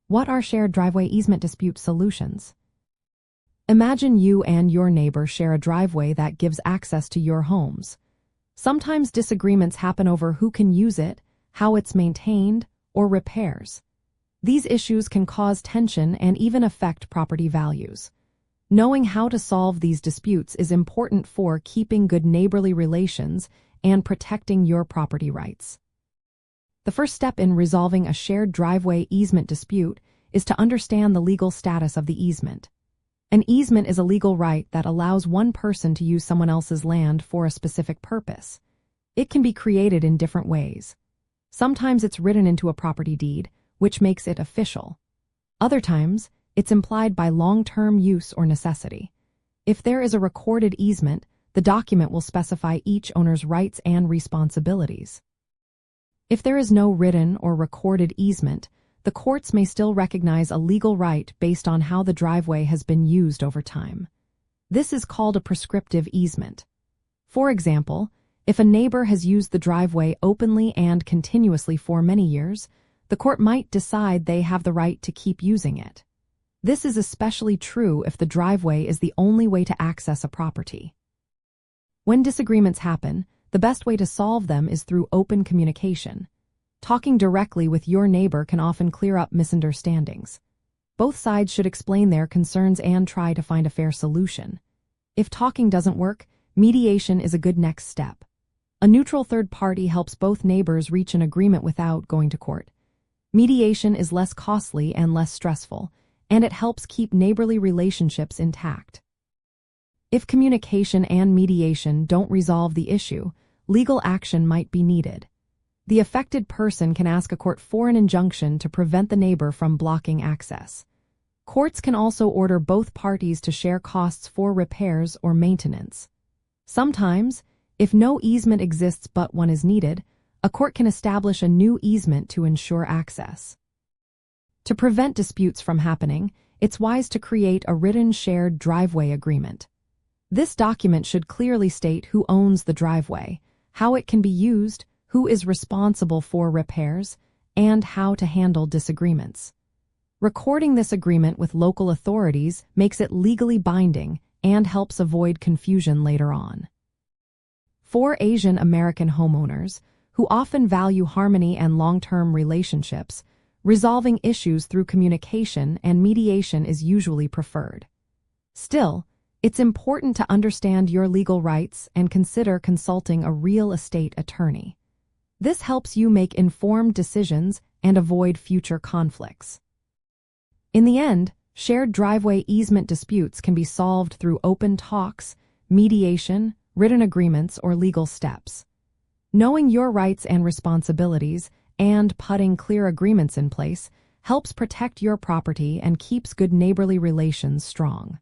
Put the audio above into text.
What are shared driveway easement dispute solutions? Imagine you and your neighbor share a driveway that gives access to your homes. Sometimes disagreements happen over who can use it, how it's maintained, or repairs. These issues can cause tension and even affect property values. Knowing how to solve these disputes is important for keeping good neighborly relations and protecting your property rights. The first step in resolving a shared driveway easement dispute is to understand the legal status of the easement. An easement is a legal right that allows one person to use someone else's land for a specific purpose. It can be created in different ways. Sometimes it's written into a property deed, which makes it official. Other times, it's implied by long-term use or necessity. If there is a recorded easement, the document will specify each owner's rights and responsibilities. If there is no written or recorded easement, the courts may still recognize a legal right based on how the driveway has been used over time. This is called a prescriptive easement. For example, if a neighbor has used the driveway openly and continuously for many years, the court might decide they have the right to keep using it. This is especially true if the driveway is the only way to access a property. When disagreements happen, the best way to solve them is through open communication. Talking directly with your neighbor can often clear up misunderstandings. Both sides should explain their concerns and try to find a fair solution. If talking doesn't work, mediation is a good next step. A neutral third party helps both neighbors reach an agreement without going to court. Mediation is less costly and less stressful, and it helps keep neighborly relationships intact. If communication and mediation don't resolve the issue, legal action might be needed. The affected person can ask a court for an injunction to prevent the neighbor from blocking access. Courts can also order both parties to share costs for repairs or maintenance. Sometimes, if no easement exists but one is needed, a court can establish a new easement to ensure access. To prevent disputes from happening, it's wise to create a written shared driveway agreement. This document should clearly state who owns the driveway, how it can be used, who is responsible for repairs, and how to handle disagreements. Recording this agreement with local authorities makes it legally binding and helps avoid confusion later on. For Asian American homeowners, who often value harmony and long-term relationships, resolving issues through communication and mediation is usually preferred. Still, it's important to understand your legal rights and consider consulting a real estate attorney. This helps you make informed decisions and avoid future conflicts. In the end, shared driveway easement disputes can be solved through open talks, mediation, written agreements, or legal steps. Knowing your rights and responsibilities and putting clear agreements in place helps protect your property and keeps good neighborly relations strong.